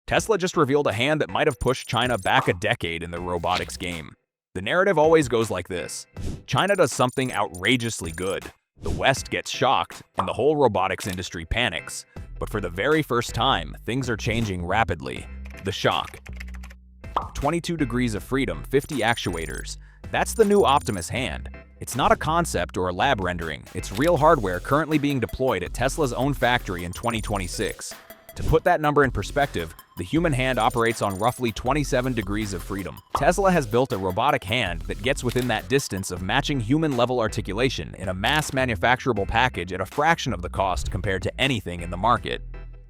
Tesla just revealed a hand that might have pushed China back a decade in the robotics game. The narrative always goes like this. China does something outrageously good. The West gets shocked, and the whole robotics industry panics. But for the very first time, things are changing rapidly. The shock. 22 degrees of freedom, 50 actuators. That's the new Optimus hand. It's not a concept or a lab rendering. It's real hardware currently being deployed at Tesla's own factory in 2026. To put that number in perspective, the human hand operates on roughly 27 degrees of freedom. Tesla has built a robotic hand that gets within that distance of matching human-level articulation in a mass manufacturable package at a fraction of the cost compared to anything in the market.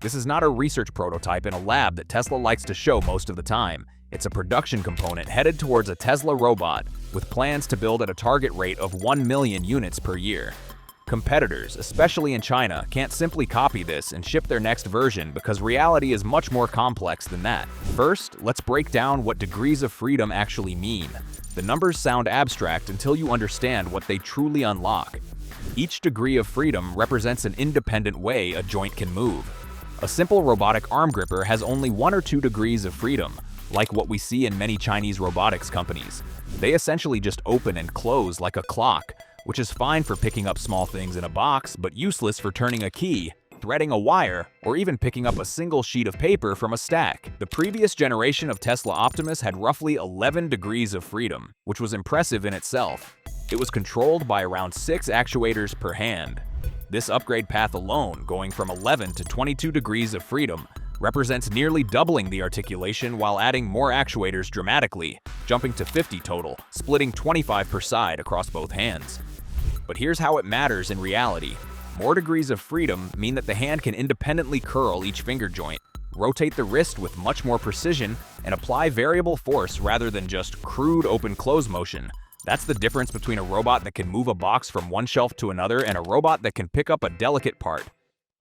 This is not a research prototype in a lab that Tesla likes to show most of the time. It's a production component headed towards a Tesla robot, with plans to build at a target rate of 1 million units per year. Competitors, especially in China, can't simply copy this and ship their next version because reality is much more complex than that. First, let's break down what degrees of freedom actually mean. The numbers sound abstract until you understand what they truly unlock. Each degree of freedom represents an independent way a joint can move. A simple robotic arm gripper has only 1 or 2 degrees of freedom, like what we see in many Chinese robotics companies. They essentially just open and close like a clock, which is fine for picking up small things in a box, but useless for turning a key, threading a wire, or even picking up a single sheet of paper from a stack. The previous generation of Tesla Optimus had roughly 11 degrees of freedom, which was impressive in itself. It was controlled by around 6 actuators per hand. This upgrade path alone, going from 11 to 22 degrees of freedom, represents nearly doubling the articulation while adding more actuators dramatically, jumping to 50 total, splitting 25 per side across both hands. But here's how it matters in reality. More degrees of freedom mean that the hand can independently curl each finger joint, rotate the wrist with much more precision, and apply variable force rather than just crude open-close motion. That's the difference between a robot that can move a box from one shelf to another and a robot that can pick up a delicate part.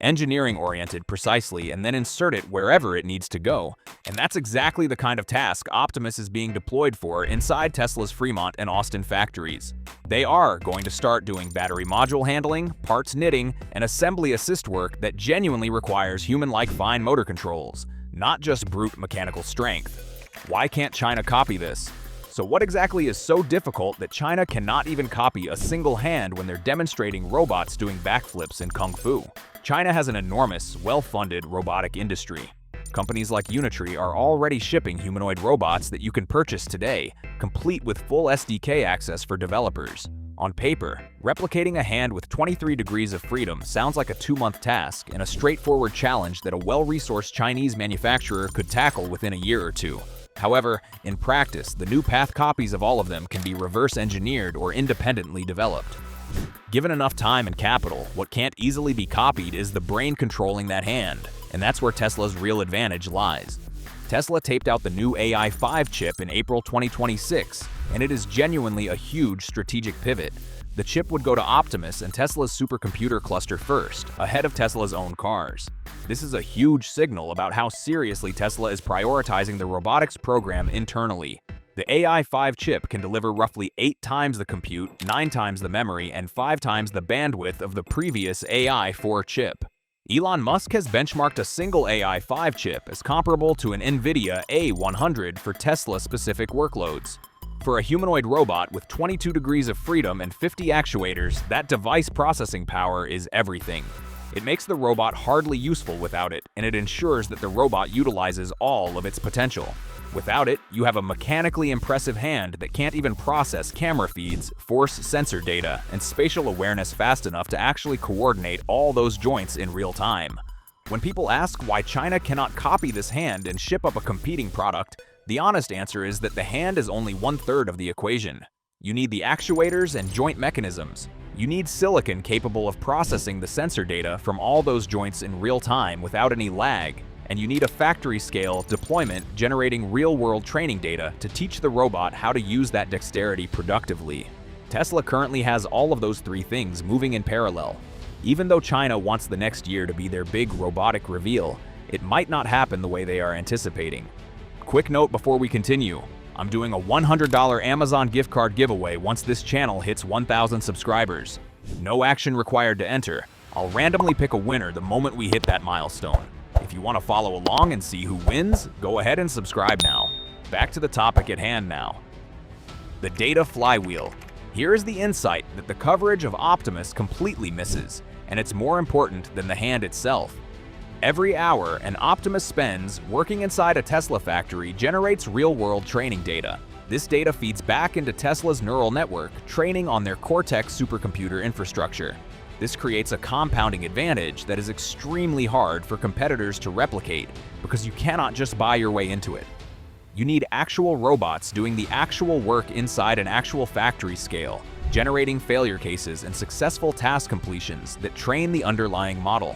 Engineering-oriented precisely, and then insert it wherever it needs to go. And that's exactly the kind of task Optimus is being deployed for inside Tesla's Fremont and Austin factories. They are going to start doing battery module handling, parts knitting, and assembly assist work that genuinely requires human-like fine motor controls, not just brute mechanical strength. Why can't China copy this? So what exactly is so difficult that China cannot even copy a single hand when they're demonstrating robots doing backflips in Kung Fu? China has an enormous, well-funded robotic industry. Companies like Unitree are already shipping humanoid robots that you can purchase today, complete with full SDK access for developers. On paper, replicating a hand with 23 degrees of freedom sounds like a 2-month task and a straightforward challenge that a well-resourced Chinese manufacturer could tackle within a year or two. However, in practice, the new path copies of all of them can be reverse-engineered or independently developed. Given enough time and capital, what can't easily be copied is the brain controlling that hand, and that's where Tesla's real advantage lies. Tesla taped out the new AI-5 chip in April 2026, and it is genuinely a huge strategic pivot. The chip would go to Optimus and Tesla's supercomputer cluster first, ahead of Tesla's own cars. This is a huge signal about how seriously Tesla is prioritizing the robotics program internally. The AI-5 chip can deliver roughly 8 times the compute, 9 times the memory, and 5 times the bandwidth of the previous AI-4 chip. Elon Musk has benchmarked a single AI-5 chip as comparable to an NVIDIA A100 for Tesla-specific workloads. For a humanoid robot with 22 degrees of freedom and 50 actuators, that device processing power is everything. It makes the robot hardly useful without it, and it ensures that the robot utilizes all of its potential. Without it, you have a mechanically impressive hand that can't even process camera feeds, force sensor data, and spatial awareness fast enough to actually coordinate all those joints in real time. When people ask why China cannot copy this hand and ship up a competing product, the honest answer is that the hand is only 1/3 of the equation. You need the actuators and joint mechanisms. You need silicon capable of processing the sensor data from all those joints in real time without any lag. And you need a factory-scale deployment generating real-world training data to teach the robot how to use that dexterity productively. Tesla currently has all of those 3 things moving in parallel. Even though China wants the next year to be their big robotic reveal, it might not happen the way they are anticipating. Quick note before we continue. I'm doing a $100 Amazon gift card giveaway once this channel hits 1,000 subscribers. No action required to enter. I'll randomly pick a winner the moment we hit that milestone. If you want to follow along and see who wins, go ahead and subscribe now. Back to the topic at hand now. The data flywheel. Here is the insight that the coverage of Optimus completely misses, and it's more important than the hand itself. Every hour an Optimus spends working inside a Tesla factory generates real-world training data. This data feeds back into Tesla's neural network, training on their Cortex supercomputer infrastructure. This creates a compounding advantage that is extremely hard for competitors to replicate because you cannot just buy your way into it. You need actual robots doing the actual work inside an actual factory scale, generating failure cases and successful task completions that train the underlying model.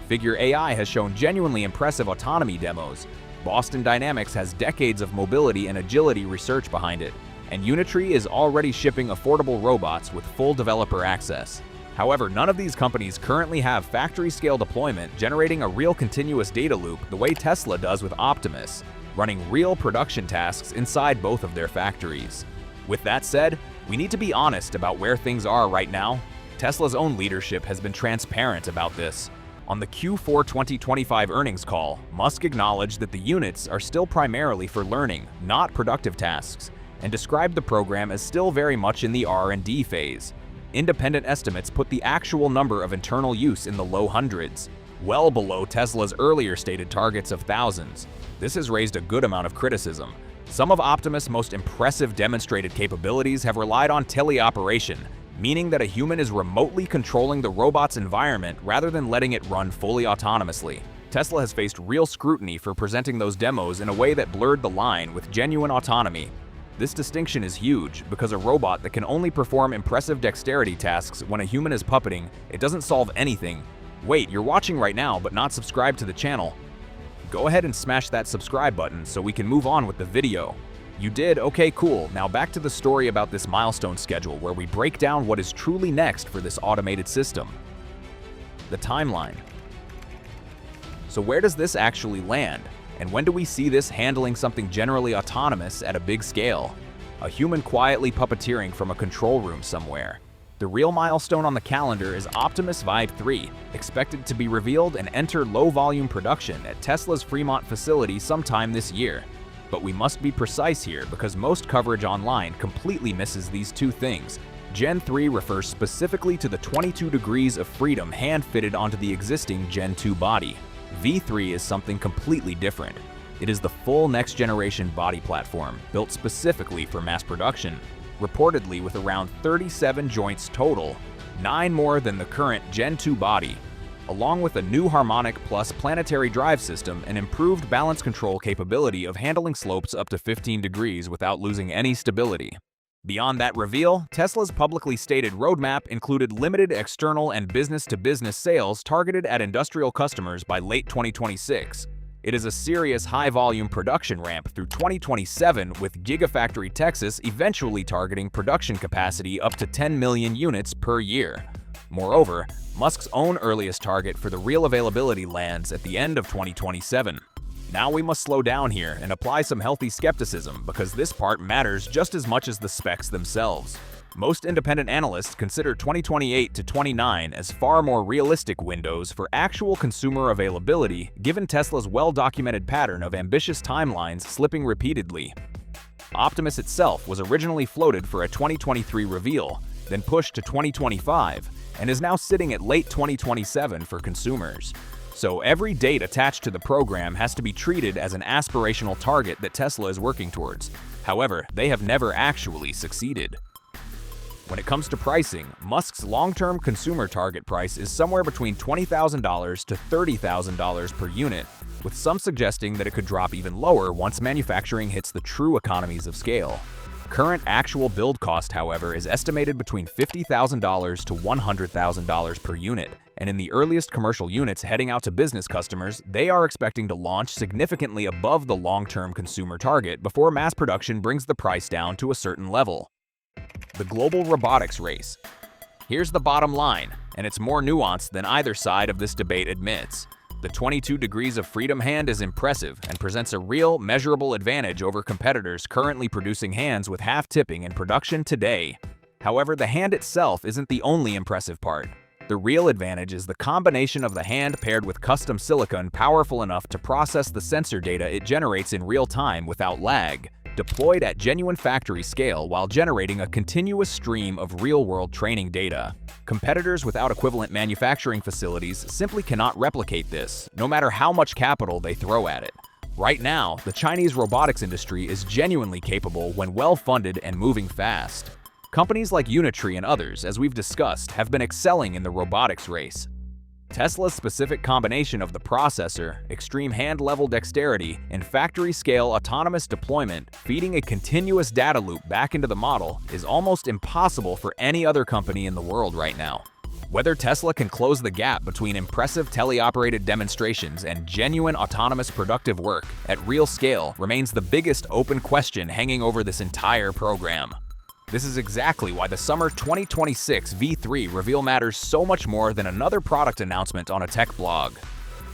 Figure AI has shown genuinely impressive autonomy demos. Boston Dynamics has decades of mobility and agility research behind it, and Unitree is already shipping affordable robots with full developer access. However, none of these companies currently have factory-scale deployment generating a real continuous data loop the way Tesla does with Optimus, running real production tasks inside both of their factories. With that said, we need to be honest about where things are right now. Tesla's own leadership has been transparent about this. On the Q4 2025 earnings call, Musk acknowledged that the units are still primarily for learning, not productive tasks, and described the program as still very much in the R&D phase. Independent estimates put the actual number of internal use in the low hundreds, well below Tesla's earlier stated targets of thousands. This has raised a good amount of criticism. Some of Optimus' most impressive demonstrated capabilities have relied on teleoperation, meaning that a human is remotely controlling the robot's environment rather than letting it run fully autonomously. Tesla has faced real scrutiny for presenting those demos in a way that blurred the line with genuine autonomy. This distinction is huge because a robot that can only perform impressive dexterity tasks when a human is puppeting, it doesn't solve anything. Wait, you're watching right now but not subscribed to the channel. Go ahead and smash that subscribe button so we can move on with the video. You did? Okay, cool. Now back to the story about this milestone schedule where we break down what is truly next for this automated system. The timeline. So where does this actually land? And when do we see this handling something generally autonomous at a big scale? A human quietly puppeteering from a control room somewhere. The real milestone on the calendar is Optimus Vibe 3, expected to be revealed and enter low-volume production at Tesla's Fremont facility sometime this year. But we must be precise here because most coverage online completely misses these two things. Gen 3 refers specifically to the 22 degrees of freedom hand-fitted onto the existing Gen 2 body. V3 is something completely different. It is the full next-generation body platform, built specifically for mass production, reportedly with around 37 joints total, 9 more than the current Gen 2 body, along with a new harmonic plus planetary drive system and improved balance control capability of handling slopes up to 15 degrees without losing any stability. Beyond that reveal, Tesla's publicly stated roadmap included limited external and business-to-business sales targeted at industrial customers by late 2026. It is a serious high-volume production ramp through 2027, with Gigafactory Texas eventually targeting production capacity up to 10 million units per year. Moreover, Musk's own earliest target for the real availability lands at the end of 2027. Now we must slow down here and apply some healthy skepticism because this part matters just as much as the specs themselves. Most independent analysts consider 2028 to 29 as far more realistic windows for actual consumer availability given Tesla's well-documented pattern of ambitious timelines slipping repeatedly. Optimus itself was originally floated for a 2023 reveal, then pushed to 2025, and is now sitting at late 2027 for consumers. So every date attached to the program has to be treated as an aspirational target that Tesla is working towards. However, they have never actually succeeded. When it comes to pricing, Musk's long-term consumer target price is somewhere between $20,000 to $30,000 per unit, with some suggesting that it could drop even lower once manufacturing hits the true economies of scale. Current actual build cost, however, is estimated between $50,000 to $100,000 per unit, and in the earliest commercial units heading out to business customers, they are expecting to launch significantly above the long-term consumer target before mass production brings the price down to a certain level. The global robotics race. Here's the bottom line, and it's more nuanced than either side of this debate admits. The 22 degrees of freedom hand is impressive and presents a real, measurable advantage over competitors currently producing hands with half tipping in production today. However, the hand itself isn't the only impressive part. The real advantage is the combination of the hand paired with custom silicon powerful enough to process the sensor data it generates in real time without lag, deployed at genuine factory scale while generating a continuous stream of real-world training data. Competitors without equivalent manufacturing facilities simply cannot replicate this, no matter how much capital they throw at it. Right now, the Chinese robotics industry is genuinely capable when well-funded and moving fast. Companies like Unitree and others, as we've discussed, have been excelling in the robotics race. Tesla's specific combination of the processor, extreme hand-level dexterity, and factory-scale autonomous deployment, feeding a continuous data loop back into the model, is almost impossible for any other company in the world right now. Whether Tesla can close the gap between impressive teleoperated demonstrations and genuine autonomous productive work at real scale remains the biggest open question hanging over this entire program. This is exactly why the summer 2026 V3 reveal matters so much more than another product announcement on a tech blog.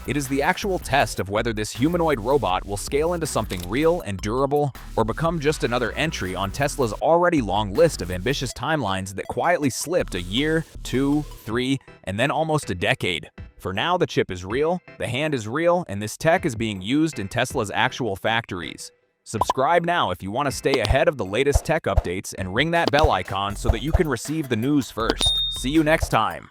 It is the actual test of whether this humanoid robot will scale into something real and durable, or become just another entry on Tesla's already long list of ambitious timelines that quietly slipped a year, 2, 3, and then almost a decade. For now, the chip is real, the hand is real, and this tech is being used in Tesla's actual factories. Subscribe now if you want to stay ahead of the latest tech updates and ring that bell icon so that you can receive the news first. See you next time.